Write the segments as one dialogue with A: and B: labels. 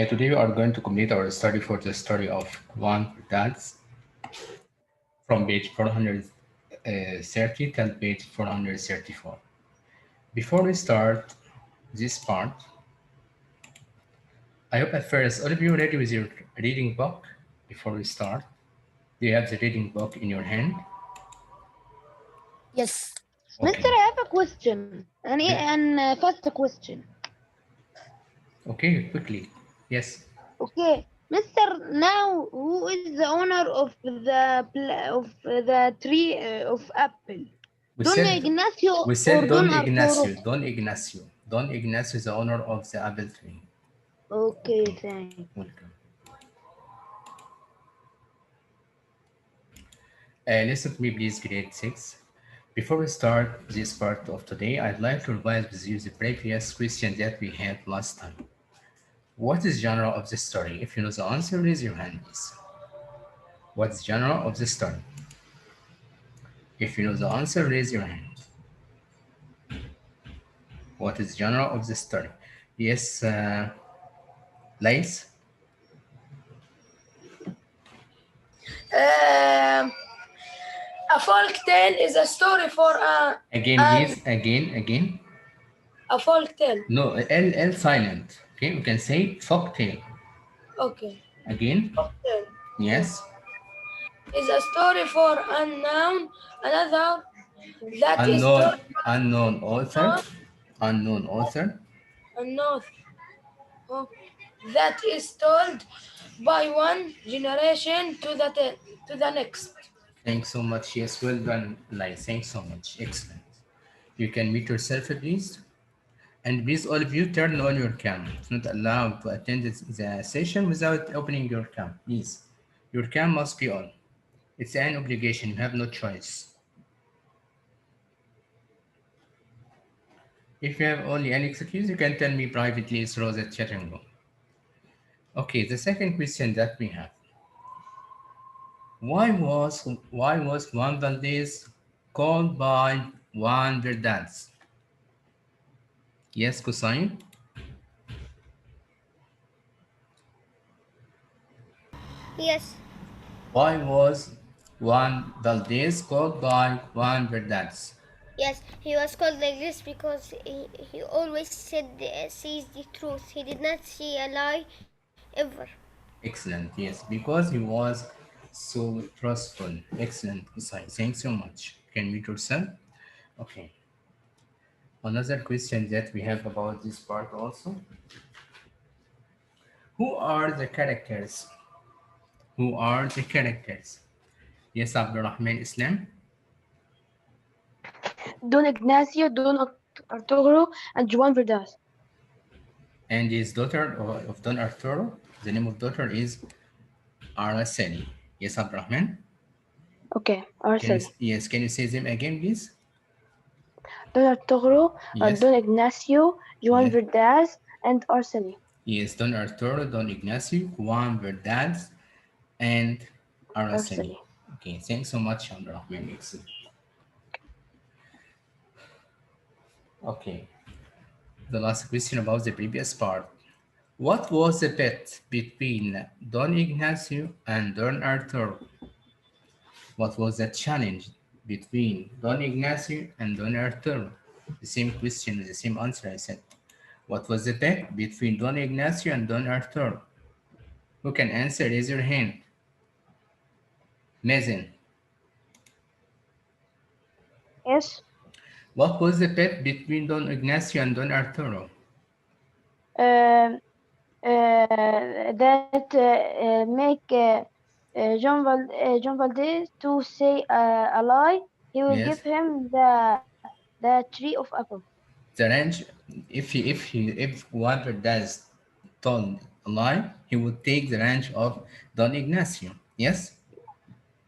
A: Today we are going to complete our study for the story of Juan Verdades from page 430 till page 434. Before we start this part, I hope at first all of you are ready with your reading book. Before we start, do you have the reading book in your hand?
B: Yes. Mister,
A: Okay.
B: I have a question.
A: Re-
B: And first question.
A: Okay, quickly. Yes.
B: Okay, Mister, now who is the owner of the tree of apple?
A: We
B: Don
A: said
B: Ignacio
A: we
B: or
A: said
B: Don
A: Don
B: Arturo?
A: Ignacio. Don Ignacio. Don Ignacio is the owner of the apple tree.
B: Okay,
A: Okay.
B: thanks.
A: Welcome. Listen to me, please, grade 6. Before we start this part of today, I'd like to revise with you the previous question that we had last time. What is genre of the story? If you know the answer, raise your hand, please. What is genre of the story? If you know the answer, raise your hand. What is genre of the story? Yes, Lace?
C: Um, a folk tale is a story for
A: Again,
C: an
A: please. Again.
C: a folk tale.
A: No, L silent. Okay, we can say folk tale.
C: Okay,
A: Again,
C: folk tale. Yes,
A: yes.
C: is a story for unknown another that is
A: Unknown,
C: told
A: unknown author.
C: unknown
A: Unknown author.
C: unknown oh, that is told by one generation to the next.
A: Thanks so much. Yes, well done, Lai. Thanks so much. Excellent. You can mute yourself, please. And please, all of you, turn on your cam. It's not allowed to attend the session without opening your cam. Please. Your cam must be on. It's an obligation. You have no choice. If you have only an excuse, you can tell me privately through the chatting room. Okay, the second question that we have. Why was Juan Valdez called by Juan Verdades? Yes, Kusain?
D: Yes,
A: Why was Juan Valdez called by Juan Verdades?
D: yes, he was called like this because he always sees the truth. He did not see a lie ever.
A: Excellent, yes, because he was so trustful. Excellent, Kusain. Thanks so much. Can you mute yourself? Okay. Another question that we have about this part also. Who are the characters? Who are the characters? Yes, Abdurrahman Islam.
B: Don Ignacio, Don Arturo, and Juan Verdas.
A: And his daughter of Don Arturo, the name of daughter is Araceli. Yes, Abdurrahman.
B: Okay,
A: Can
B: Arceli.
A: you, yes, can you say them again, please?
B: Don Arturo,
A: Yes,
B: Don Ignacio, Juan
A: yes,
B: Verdas, and Arceli.
A: yes. Don Arturo, Don Ignacio, Juan Verdades, and Araceli.
B: Arceli.
A: Okay, thanks so much, Abdurrahman. Excellent. Okay, the last question about the previous part. What was the bet between Don Ignacio and Don Arturo? What was the challenge between Don Ignacio and Don Arturo? The same question, the same answer I said. What was the bet between Don Ignacio and Don Arturo? Who can answer? Raise your hand. Mazen.
B: Yes.
A: What was the bet between Don Ignacio and Don Arturo?
B: Um, that make John Valdez to say a lie. He will
A: Yes.
B: give him the tree of apple.
A: The range, if whoever does told a lie, he would take the range of Don Ignacio. Yes.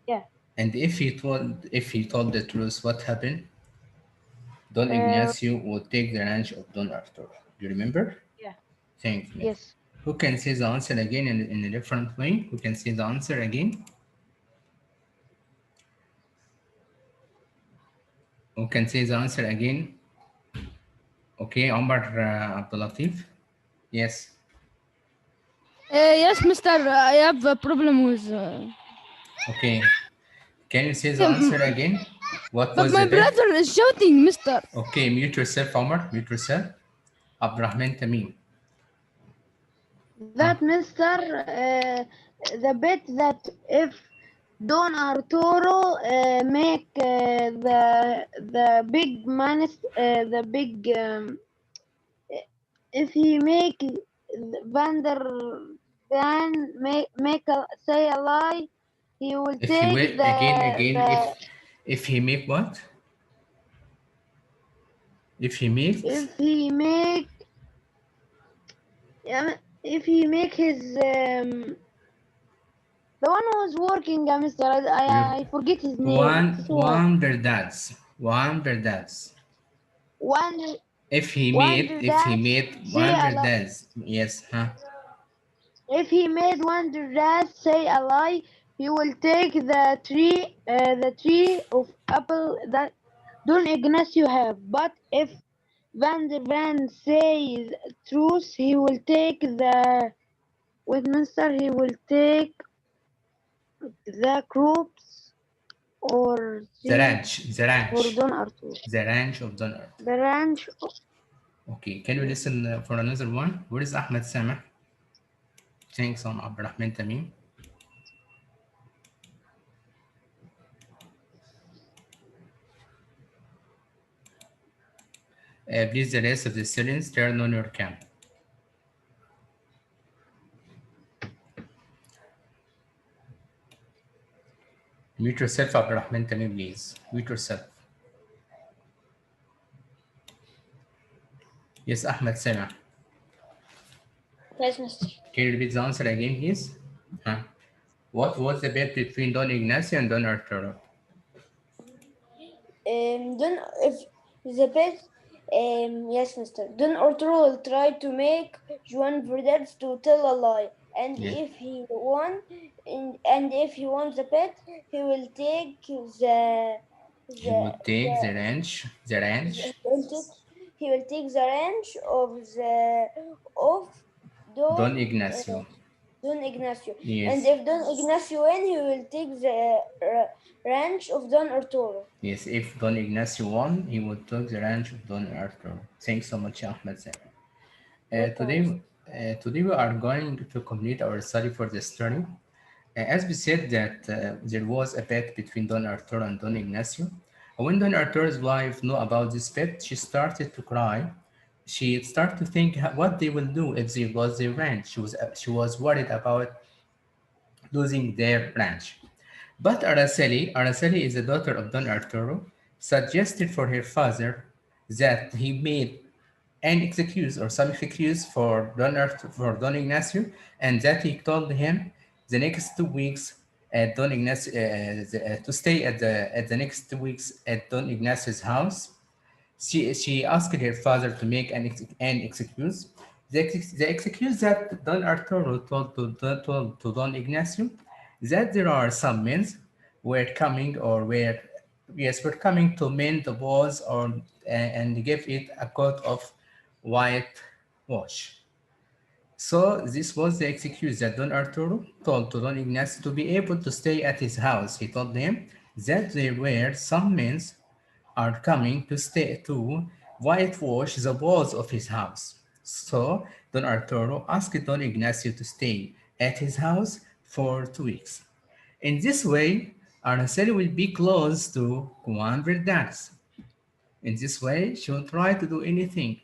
B: Yeah.
A: And if he told the truth, what happened? Don
B: Uh,
A: Ignacio would take the ranch of Don Arturo. Do you remember?
B: yeah.
A: Thanks, Miss.
B: Yes.
A: Who can say the answer again in a different way? Who can say the answer again? Who can say the answer again? Okay, Omar Abdul Latif. Yes.
E: Yes, Mister. I have a problem with.
A: Okay. Can you say the
E: Yeah,
A: answer again? What
E: but
A: was the
E: my
A: bet?
E: brother is shouting, Mister.
A: Okay, mute yourself, Omar. Mute yourself. Abdurrahman Tamim. Huh?
B: That Mister, the bet that if Don Arturo make the big the big if he make Vander Van make say a lie, he will
A: If he
B: take
A: wait again,
B: the
A: if he make what? If he makes
B: if he make if he make his the one who was working, Mister, I forget his name. So
A: Juan Verdades.
B: one
A: If he
B: Wonder
A: made
B: say
A: Juan
B: a lie.
A: Verdades, yes, huh?
B: If he made Wonder say a lie, he will take the tree of apple that Don Ignacio have. But if Van says truth, he will take the Westminster. He will take the crops or seed for Don Arthur.
A: The ranch of Don Earth.
B: The ranch.
A: Okay, can we listen for another one? Where is Ahmed Sameh? Thanks on Abdurrahman Tamim. Please, the rest of the students, turn on your cam. Mute yourself, Abdurrahman Tamim, please. Mute yourself. Yes, Ahmed Sameh.
C: Yes, Mister.
A: Can you repeat the answer again, please? Huh? What was the bet between Don Ignacio and Don Arturo?
C: Don, if the bet, yes, Mister. Don Arturo will try to make Juan Verdades to tell a lie, and
A: Yeah.
C: if he won, and if he won the bet, he will take
A: He would take
C: the
A: the ranch.
C: he will take the ranch of Don
A: Don Ignacio.
C: Don Ignacio, and
A: Yes.
C: if Don Ignacio win, he will take the ranch of Don Arturo.
A: Yes, if Don Ignacio won, he would take the ranch of Don Arturo. Thanks so much, Ahmed Sameh.
C: Welcome, Mister.
A: Today we are going to complete our study for the story. As we said that there was a bet between Don Arturo and Don Ignacio. When Don Arturo's wife knew about this bet, she started to cry. She started to think what they will do if they lost their ranch. She was worried about losing their ranch. But Araceli is the daughter of Don Arturo, suggested for her father that he made an excuse or some excuse for for Don Ignacio, and that he told him the next 2 weeks at Don Ignacio to stay at the next 2 weeks at Don Ignacio's house. She asked her father to make an excuse. The excuse that Don Arturo told to Don Ignacio that there are some men were coming or were yes were coming to mend the walls or and give it a coat of white wash. So this was the excuse that Don Arturo told to Don Ignacio to be able to stay at his house. He told him that there were some men are coming to stay to whitewash the walls of his house. So Don Arturo asked Don Ignacio to stay at his house for 2 weeks. In this way, Araceli will be close to Juan Verdades. In this way, she will try to do anything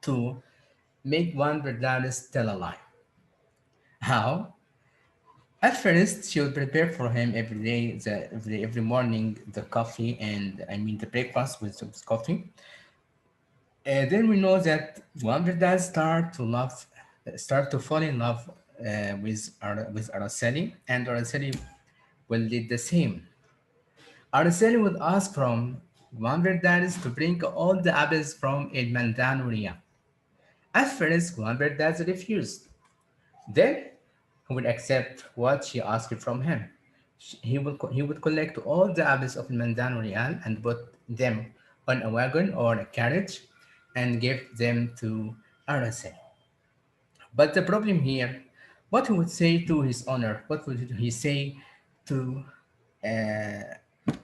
A: to make Juan Verdades tell a lie. How? At first, she would prepare for him every day, every morning, the coffee and I mean the breakfast with coffee. Then we know that Juan Verdades start to fall in love with Araceli, and Araceli will do the same. Araceli would ask from Juan Verdades to bring all the apples from El Mandanoria. At first, Juan Verdades refused. Then he would accept what she asked from him. He would collect all the apples of Mandano Real and put them on a wagon or a carriage and give them to Araceli. But the problem here, what he would say to his honor, what would he say to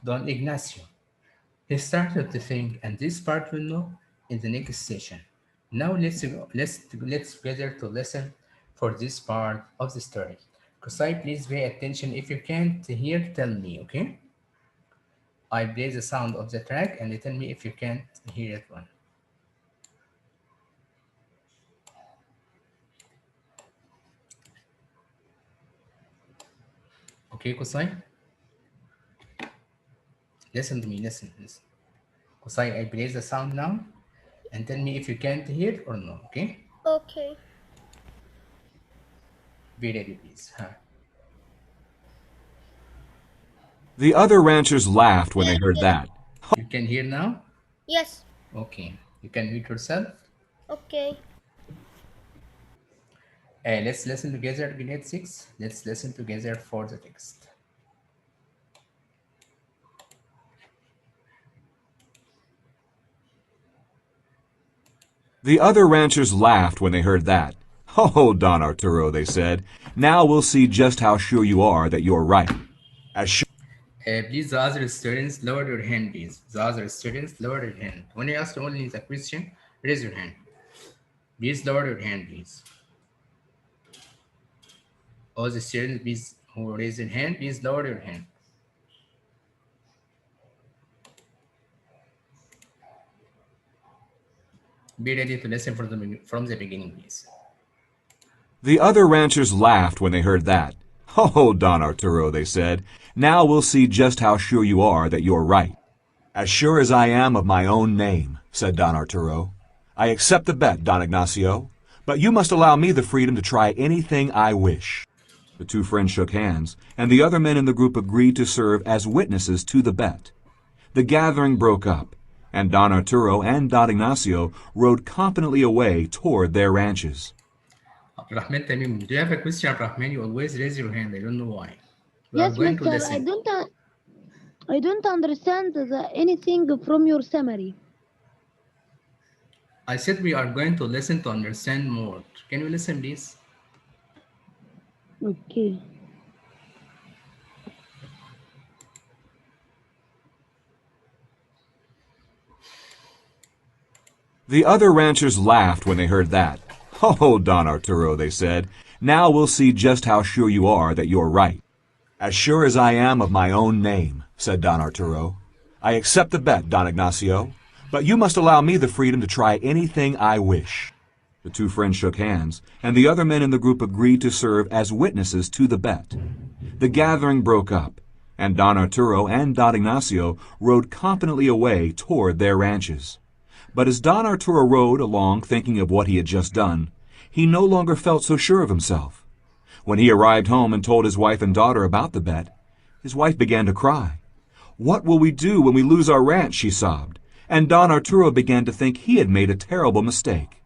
A: Don Ignacio? He started to think, and this part will know in the next session. Now let's gather to listen for this part of the story. Kusai, please pay attention. If you can't hear, tell me, okay? I play the sound of the track and you tell me if you can't hear it one. Okay, Kusai? Listen to me, listen. Kusai, I play the sound now and tell me if you can't hear or no, okay?
D: Okay.
A: Be ready, please. Huh?
F: The other ranchers laughed when
D: Yeah,
F: they heard
D: yeah.
F: that.
A: You can hear now?
D: Yes.
A: Okay. You can mute yourself.
D: Okay.
A: Let's listen together, grade 6. Let's listen together for the text.
F: The other ranchers laughed when they heard that. "Oh, Don Arturo," they said, "now we'll see just how sure you are that you're right. As sure
A: Please, the other students, lower your hand, please. The other students, lower your hand. When I ask only the question, raise your hand. Please lower your hand, please. All the students, please, who raise your hand, please lower your hand. Be ready to listen from the beginning, please.
F: The other ranchers laughed when they heard that. "Oh, Don Arturo," they said, "now we'll see just how sure you are that you're right." "As sure as I am of my own name," said Don Arturo. "I accept the bet, Don Ignacio, but you must allow me the freedom to try anything I wish." The two friends shook hands, and the other men in the group agreed to serve as witnesses to the bet. The gathering broke up, and Don Arturo and Don Ignacio rode confidently away toward their ranches.
A: Abdurrahman Tamim, do you have a question, Abdurrahman? You always raise your hand. I don't know why. We are
B: Yes,
A: going to
B: mister,
A: listen.
B: I don't understand anything from your summary.
A: I said we are going to listen to understand more. Can you listen, please?
B: Okay.
F: The other ranchers laughed when they heard that. "Oh, Don Arturo," they said, "now we'll see just how sure you are that you're right." "As sure as I am of my own name," said Don Arturo. "I accept the bet, Don Ignacio, but you must allow me the freedom to try anything I wish." The two friends shook hands, and the other men in the group agreed to serve as witnesses to the bet. The gathering broke up, and Don Arturo and Don Ignacio rode confidently away toward their ranches. But as Don Arturo rode along thinking of what he had just done, he no longer felt so sure of himself. When he arrived home and told his wife and daughter about the bet, his wife began to cry. "What will we do when we lose our ranch?" she sobbed, and Don Arturo began to think he had made a terrible mistake.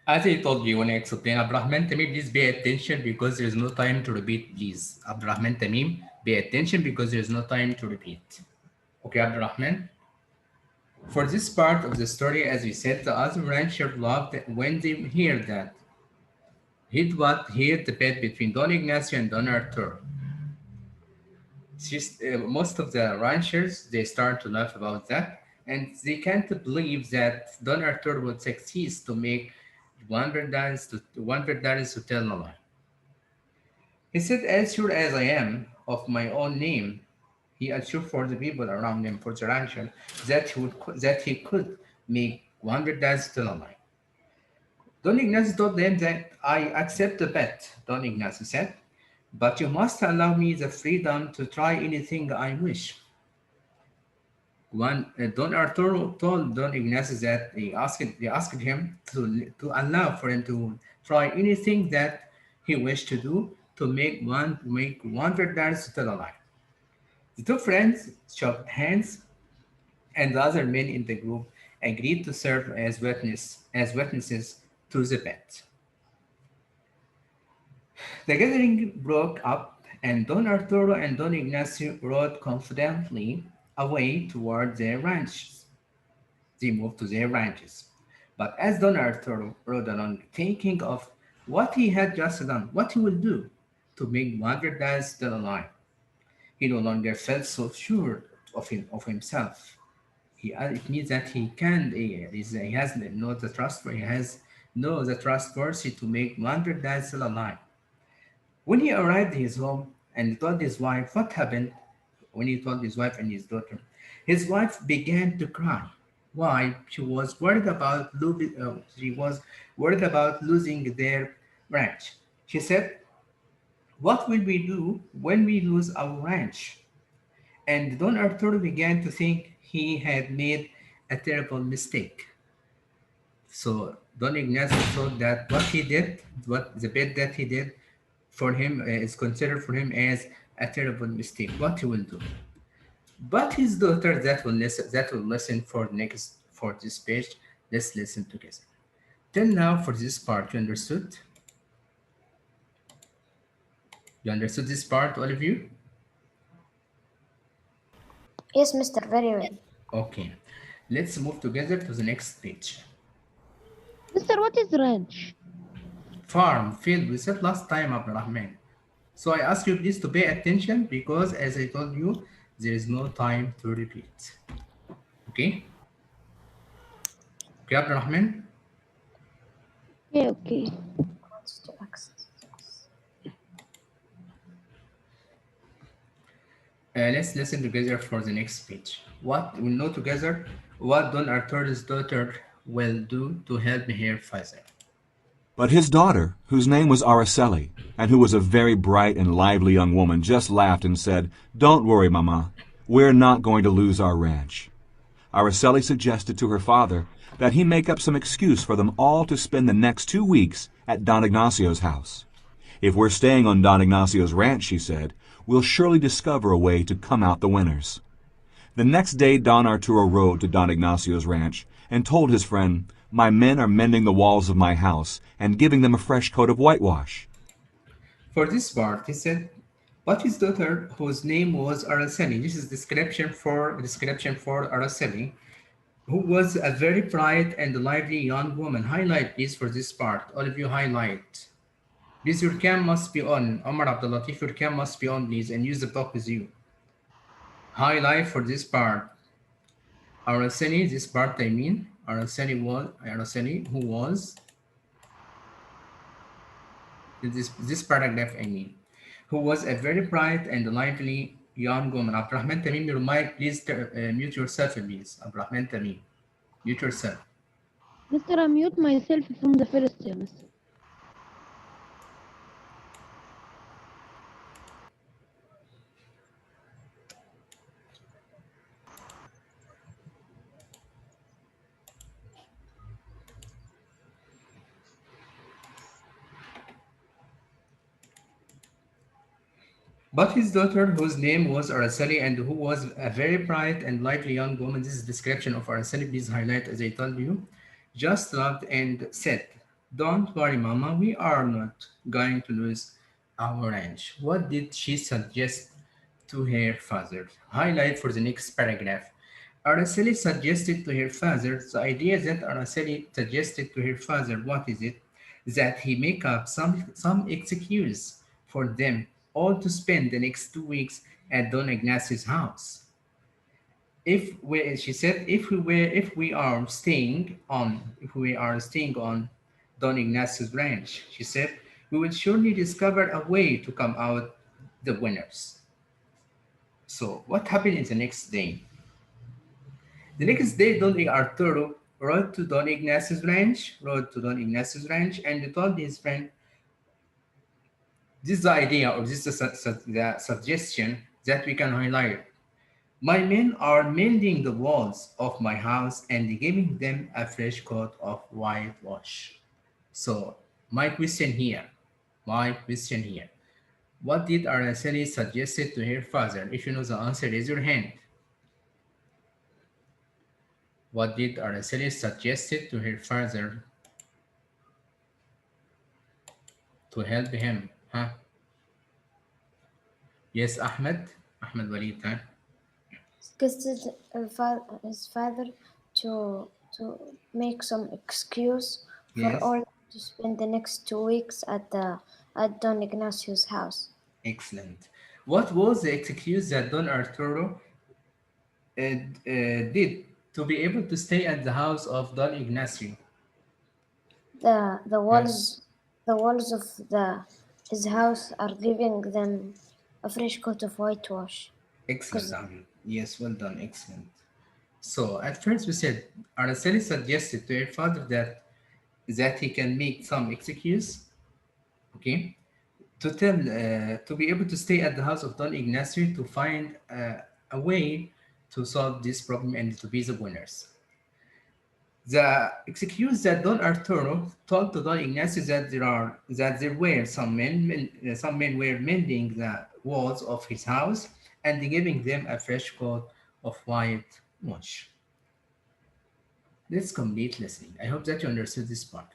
A: As I told you when I explained, Abdurrahman Tamim, please pay attention because there is no time to repeat, please. Abdurrahman Tamim, pay attention because there is no time to repeat. Okay, Abdurrahman? For this part of the story, as we said, the other rancher loved when they hear that. Heard the bet between Don Ignacio and Don Arturo. Most of the ranchers, they start to laugh about that, and they can't believe that Don Arturo would succeed to make one Verdades to tell a lie. He said, as sure as I am of my own name, he assured for the people around him, for the rancher, that he could make one Verdades tell a lie. Don Ignacio told them that I accept the bet, Don Ignacio said, but you must allow me the freedom to try anything I wish. Don Arturo told Don Ignacio that they asked him to allow for him to try anything that he wished to do to make one Verdades tell a lie. The two friends shook hands, and the other men in the group agreed to serve as witnesses to the bet. The gathering broke up, and Don Arturo and Don Ignacio rode confidently away toward their ranches. They moved to their ranches. But as Don Arturo rode along, thinking of what he had just done, what he will do to make Wonder Dad still alive, he no longer felt so sure of himself. It means that he has no the trust he has no the trustworthy to make Wonder Dad still alive. When he arrived at his home and told his wife what happened, when he told his wife and his daughter, his wife began to cry. Why? She was worried about losing their ranch. She said, "What will we do when we lose our ranch?" And Don Arturo began to think he had made a terrible mistake. So Don Ignacio thought that what he did, what the bet that he did for him is considered for him as a terrible mistake. What he will do. But his daughter that will listen for next for this page. Let's listen together. Till now for this part, you understood? You understood this part, all of you?
C: Yes, Mister, very well.
A: Okay. Let's move together to the next page.
B: Mister, what is ranch?
A: Farm field we said last time, Abdurrahman. So I ask you please to pay attention because as I told you, there is no time to repeat. Okay? Okay, Abdurrahman?
B: Okay, okay.
C: Wants to access.
A: Let's listen together for the next speech. What we'll know together what Don Arturo's daughter will do to help her father.
F: But his daughter, whose name was Araceli, and who was a very bright and lively young woman, just laughed and said, "Don't worry, Mama. We're not going to lose our ranch." Araceli suggested to her father that he make up some excuse for them all to spend the next 2 weeks at Don Ignacio's house. "If we're staying on Don Ignacio's ranch," she said, "we'll surely discover a way to come out the winners." The next day Don Arturo rode to Don Ignacio's ranch and told his friend, "My men are mending the walls of my house and giving them a fresh coat of whitewash."
A: For this part, he said, but his daughter, whose name was Araceli, this is description for Araceli, who was a very bright and lively young woman. Highlight please for this part. All of you highlight. Please, your cam must be on. Omar Abdulatif, your cam must be on, please, and use the book with you. Highlight for this part. Araceli, this part I mean. Araceli, who was this paragraph I mean, who was a very bright and lively young woman. Abdurrahman Tamim, your mic, please mute yourself, please. Abdurrahman Tamim, mute yourself.
B: Mister, I mute myself from the first semester.
A: But his daughter, whose name was Araceli and who was a very bright and lively young woman, this is description of Araceli, please highlight as I told you, just laughed and said, "Don't worry, Mama, we are not going to lose our ranch." What did she suggest to her father? Highlight for the next paragraph. Araceli suggested to her father, the idea that Araceli suggested to her father, what is it? That he make up some excuse for them all to spend the next 2 weeks at Don Ignacio's house. She said, if we are staying on Don Ignacio's ranch, she said, we will surely discover a way to come out the winners. So what happened in the next day? The next day, Don Arturo rode to Don Ignacio's ranch, and told his friend, this is the idea, or this is the suggestion that we can highlight. My men are mending the walls of my house and giving them a fresh coat of whitewash. So, my question here, what did Araceli suggested to her father? If you know the answer, raise your hand. What did Araceli suggested to her father to help him? Huh? Yes, Ahmed Walid, huh?
C: Suggested his father to to make some excuse for
A: Yes,
C: all to spend the next 2 weeks at Don Ignacio's house.
A: excellent. What was the excuse that Don Arturo did to be able to stay at the house of Don Ignacio?
C: The
A: Yeah,
C: walls of the his house are giving them a fresh coat of whitewash.
A: excellent,
C: Cause
A: Ahmed. Yes, well done, excellent. So at first we said Araceli suggested to her father that he can make some excuse, okay, to be able to stay at the house of Don Ignacio to find a way to solve this problem and to be the winners. The excuse that Don Arturo told to Don Ignacio that there were some men were mending the walls of his house and giving them a fresh coat of white wash. Let's complete listening. I hope that you understood this part.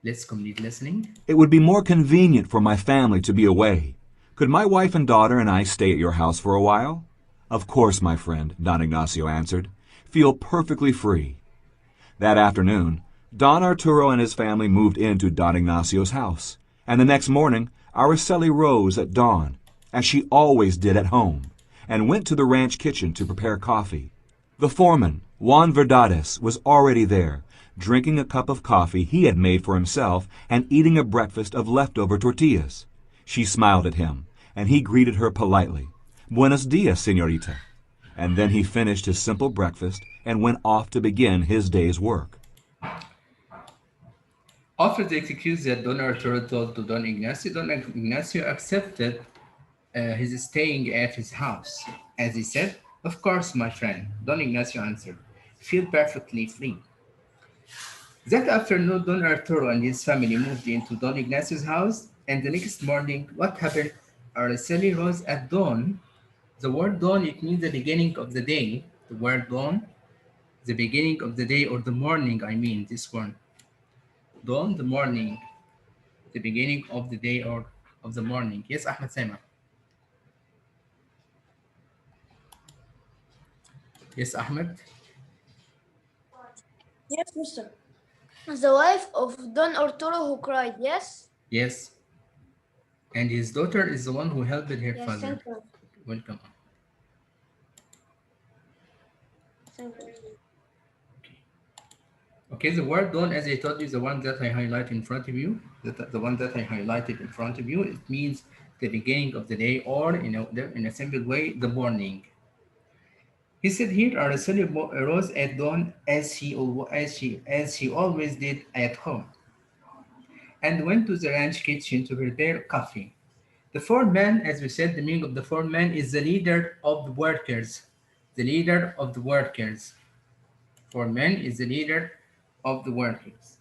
A: Let's complete listening.
F: It would be more convenient for my family to be away. Could my wife and daughter and I stay at your house for a while? Of course, my friend, Don Ignacio answered. Feel perfectly free. That afternoon, Don Arturo and his family moved into Don Ignacio's house, and the next morning Araceli rose at dawn, as she always did at home, and went to the ranch kitchen to prepare coffee. The foreman, Juan Verdades, was already there, drinking a cup of coffee he had made for himself and eating a breakfast of leftover tortillas. She smiled at him, and he greeted her politely. Buenos dias, señorita. And then he finished his simple breakfast and went off to begin his day's work.
A: After the excuse that Don Arturo told to Don Ignacio accepted his staying at his house. As he said, "Of course, my friend," Don Ignacio answered. "Feel perfectly free." That afternoon, Don Arturo and his family moved into Don Ignacio's house, and the next morning, what happened? Araceli rose at dawn. The word dawn, it means the beginning of the day. The word dawn, the beginning of the day or the morning, I mean, this one. Dawn, the morning, the beginning of the day or of the morning. Yes, Ahmed Sama. Yes, Ahmed.
C: yes, Mister. The wife of Don Arturo who cried. Yes.
A: Yes. And his daughter is the one who helped her
C: Yes.
A: father.
C: Thank you.
A: Welcome.
C: Thank you.
A: Okay, the word dawn, as I told you, the one that I highlight in front of you, the one that I highlighted in front of you, it means the beginning of the day, or in a simple way, the morning. He said here, Araceli rose at dawn as she always did at home, and went to the ranch kitchen to prepare coffee. The foreman, as we said, the meaning of the foreman is the leader of the workers. The leader of the workers. Foreman is the leader of the workers.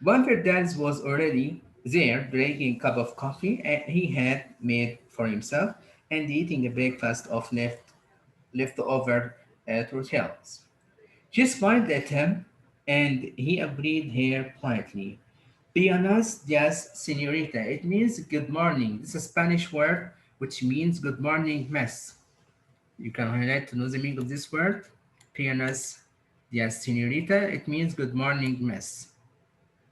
A: Juan Verdades was already there drinking a cup of coffee he had made for himself and eating a breakfast of leftover tortillas. She smiled at him and he agreed her politely. Buenos dias, señorita. It means good morning. This is a Spanish word which means good morning, miss. You can highlight to know the meaning of this word. Buenos dias, señorita. It means good morning, miss.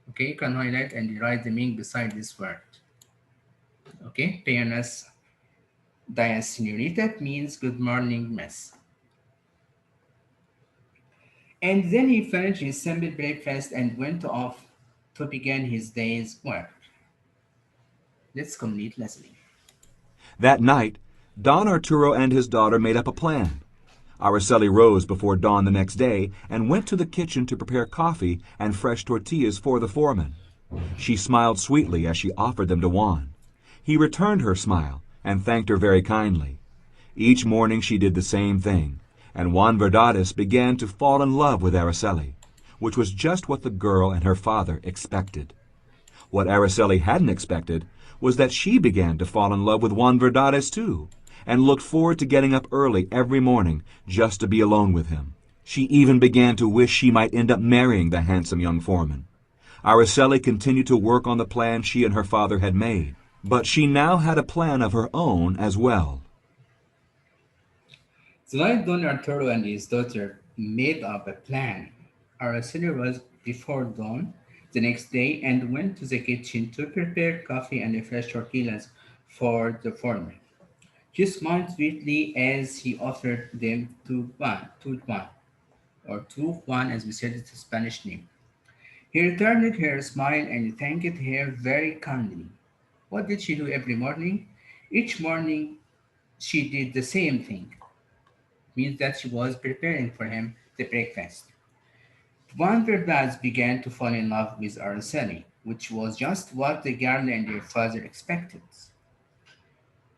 A: Okay, you can highlight and write the meaning beside this word. Okay, buenos dias, señorita. It means good morning, miss. And then he finished his simple breakfast and went off to begin his day's work. Let's complete listening.
F: That night, Don Arturo and his daughter made up a plan. Araceli rose before dawn the next day and went to the kitchen to prepare coffee and fresh tortillas for the foreman. She smiled sweetly as she offered them to Juan. He returned her smile and thanked her very kindly. Each morning she did the same thing, and Juan Verdades began to fall in love with Araceli, which was just what the girl and her father expected. What Araceli hadn't expected was that she began to fall in love with Juan Verdades too, and looked forward to getting up early every morning just to be alone with him. She even began to wish she might end up marrying the handsome young foreman. Araceli continued to work on the plan she and her father had made, but she now had a plan of her own as well.
A: The night Don Arturo and his daughter made up a plan. Araceli rose before dawn the next day and went to the kitchen to prepare coffee and fresh tortillas for the foreman. She smiled sweetly as he offered them to Juan, as we said, it's a Spanish name. He returned her smile and thanked her very kindly. What did she do every morning? Each morning she did the same thing, means that she was preparing for him the breakfast. Juan Verdades began to fall in love with Araceli, which was just what the girl and her father expected.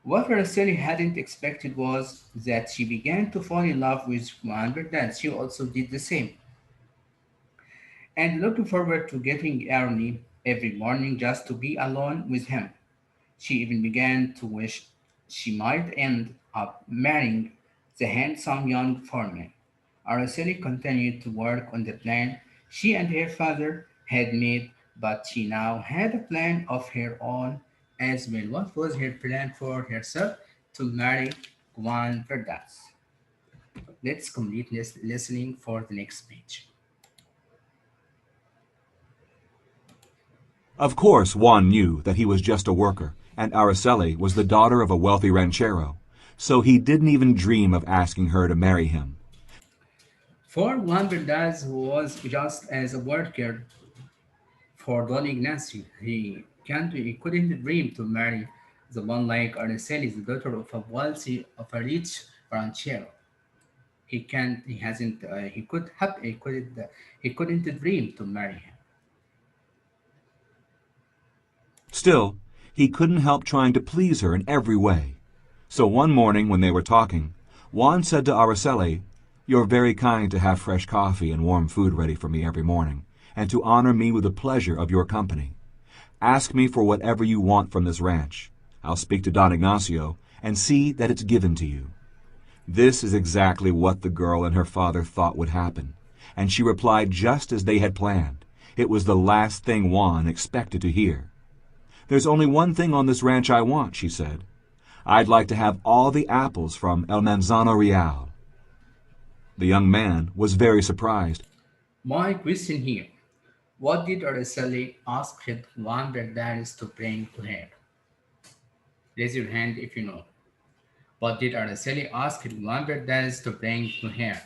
A: What Araceli hadn't expected was that she began to fall in love with Juan Verdades. She also did the same, and looked forward to getting early every morning just to be alone with him. She even began to wish she might end up marrying the handsome young foreman. Araceli continued to work on the plan she and her father had made, but she now had a plan of her own as well. What was her plan for herself? To marry Juan Verdas. Let's complete listening for the next page.
F: Of course, Juan knew that he was just a worker, and Araceli was the daughter of a wealthy ranchero, so he didn't even dream of asking her to marry him.
A: For Juan Verdas, who was just as a worker for Don Ignacio, he couldn't dream to marry the one like Araceli, the daughter of a rich ranchero. He hasn't, he couldn't dream to marry him.
F: Still, he couldn't help trying to please her in every way. So one morning when they were talking, Juan said to Araceli, "You're very kind to have fresh coffee and warm food ready for me every morning, and to honor me with the pleasure of your company. Ask me for whatever you want from this ranch. I'll speak to Don Ignacio and see that it's given to you." This is exactly what the girl and her father thought would happen, and she replied just as they had planned. It was the last thing Juan expected to hear. "There's only one thing on this ranch I want," she said. "I'd like to have all the apples from El Manzano Real." The young man was very surprised.
A: My question here, what did Araceli ask Juan Verdares to bring to her? Raise your hand if you know. What did Araceli ask Juan Verdares to bring to her?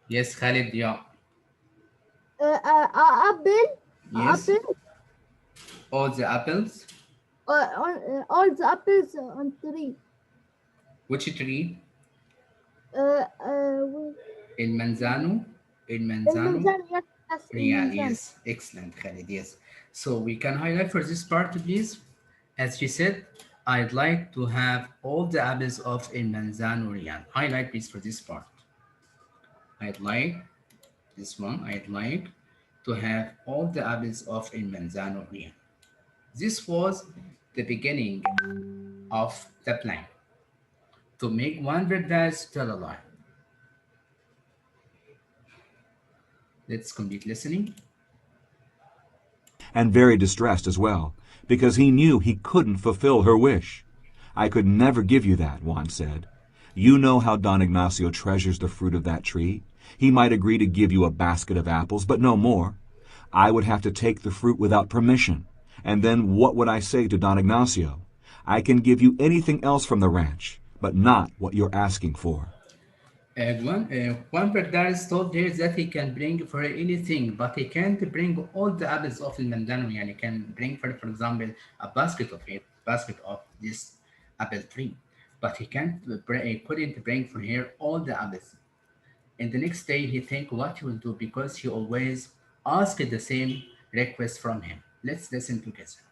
A: Yes, Khalid, yeah.
B: Apple,
A: Yes,
B: apple,
A: all the apples.
B: all the apples on tree.
A: Which tree?
B: Wait.
A: El Manzano. El Manzano.
B: المنزل, yes, yes,
A: Real,
B: المنزل.
A: yes. Excellent, Khalid, yes. So we can highlight for this part, please. As she said, I'd like to have all the apples of El Manzano Real. Highlight, please, for this part. I'd like this one. I'd like to have all the apples of El Manzano Real. This was the beginning of the plan to make one Verdas tell a lie. Let's complete listening.
F: And very distressed as well, because he knew he couldn't fulfill her wish. "I could never give you that," Juan said. "You know how Don Ignacio treasures the fruit of that tree. He might agree to give you a basket of apples, but no more. I would have to take the fruit without permission, and then what would I say to Don Ignacio? I can give you anything else from the ranch, but not what you're asking for."
A: Juan Verdares told her that he can bring for her anything, but he can't bring all the apples of El Mandano. And he can bring, for example, a basket of this apple tree, but he couldn't bring for her all the apples. And the next day, he think what he will do because he always asked the same request from him. Let's listen together.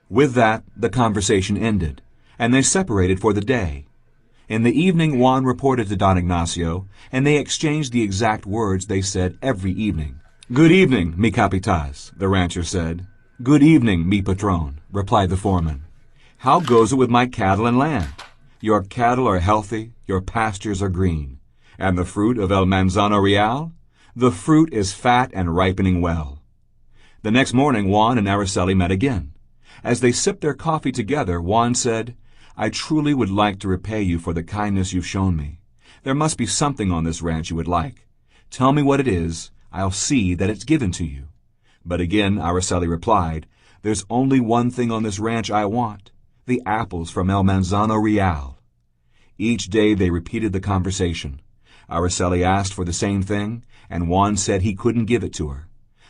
F: With that, the conversation ended, and they separated for the day. In the evening, Juan reported to Don Ignacio, and they exchanged the exact words they said every evening. "Good evening, mi capitas," the rancher said. "Good evening, mi patron," replied the foreman. "How goes it with my cattle and land? Your cattle are healthy, your pastures are green. And the fruit of El Manzano Real? The fruit is fat and ripening well." The next morning, Juan and Araceli met again. As they sipped their coffee together, Juan said, I truly would like to repay you for the kindness you've shown me. There must be something on this ranch you would like. Tell me what it is. I'll see that it's given to you." But again Araceli replied, "There's only one thing on this ranch I want, the apples from El Manzano Real." Each day they repeated the conversation. Araceli asked for the same thing, and Juan said he couldn't give it to her.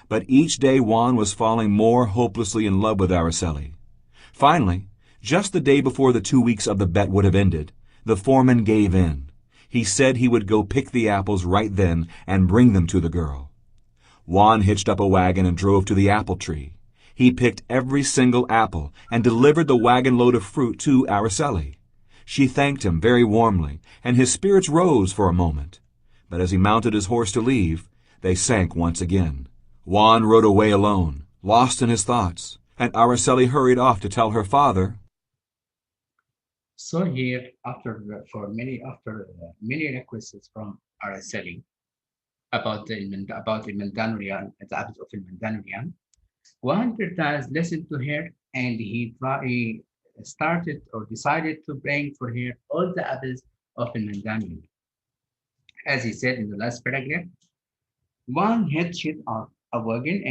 F: But each day Juan was falling more hopelessly in love with Araceli. Finally, just the day before the 2 weeks of the bet would have ended, the foreman gave in. He said he would go pick the apples right then and bring them to the girl. Juan hitched up a wagon and drove to the apple tree. He picked every single apple and delivered the wagon load of fruit to Araceli. She thanked him very warmly, and his spirits rose for a moment. But as he mounted his horse to leave, they sank once again. Juan rode away alone, lost in his thoughts, and Araceli hurried off to tell her father.
A: So here, after many requests from Araceli about the Mandanurian, the apples of the Mandanurian, Juan Verdades listened to her, and he started or decided to bring for her all the apples of the Mandanurian. As he said in the last paragraph, Juan hitched up a wagon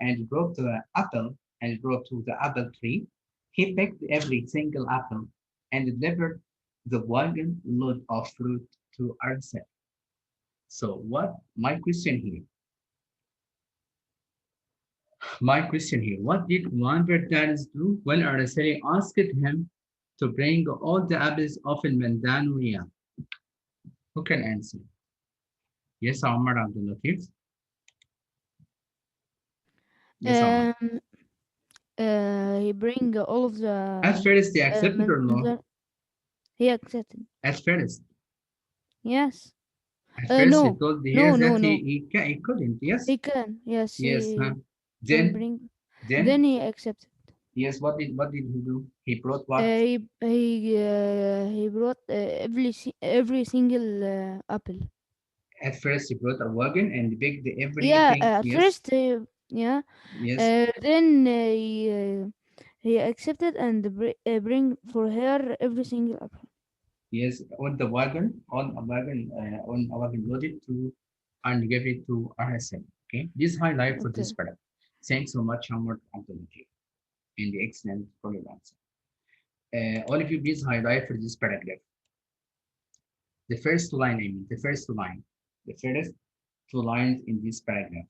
A: and drove to the apple and drove to the apple tree. He picked every single apple and delivered the wagon load of fruit to Arcel. So what my question here? What did Juan Bertans do when Araceli asked him to bring all the apples of Mandanuria? Who can answer? Yes, Omar Abdul Latif. Yes, Omar.
E: Um, he bring all of the.
A: At first, he accepted or no?
E: He accepted.
A: At first.
E: Yes.
A: At first, he
E: No.
A: told
E: No.
A: her
E: No.
A: that
E: No.
A: he couldn't. Yes.
E: He can. Yes.
A: Yes.
E: He will
A: Then,
E: bring.
A: then,
E: Then he accepted.
A: yes. What did he do? He brought what?
E: He brought every single apple.
A: At first, he brought a wagon and picked
E: Yeah.
A: everything.
E: At
A: Yes.
E: first, yeah.
A: Yes.
E: Then he accepted and bring for her every single apple.
A: Yes, on a wagon loaded to and give it to RSM. Okay, this highlight for this
E: Okay.
A: product. Thanks so much, Hamad Abdullah, and the excellent for your answer. All of you, please highlight for this paragraph. The first line, the first two lines in this paragraph.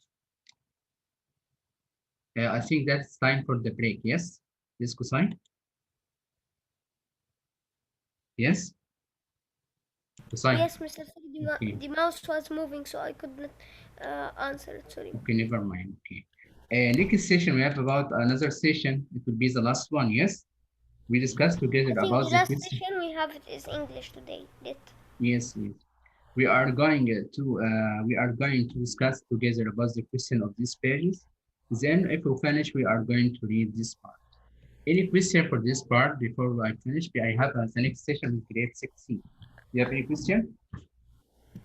A: I think that's time for the break. Yes, yes, Kusai. Yes. Kusai.
D: Yes, Mr.
A: Okay.
D: The mouse was moving, so I could not answer it. Sorry.
A: Okay, never mind. Okay. Next session we have about another session. It will be the last one. Yes, we discussed together
D: I think
A: about
D: the
A: the
D: last
A: question.
D: session we have it is English today.
A: Yes, yes. We are going to discuss together about the question of this pages. Then, if we finish, we are going to read this part. Any question for this part before I finish? I have the next session with grade 6C. You have any question?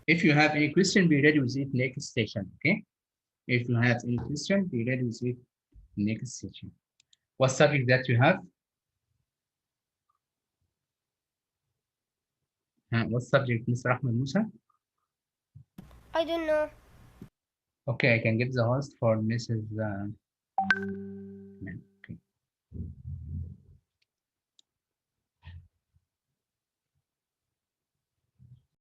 A: If you have any question, be ready with it next session. Okay. If you have any question, be ready with it next session. What subject that you have? What subject, Mr. Ahmed Musa?
D: I don't know.
A: Okay, I can give the host for Mrs.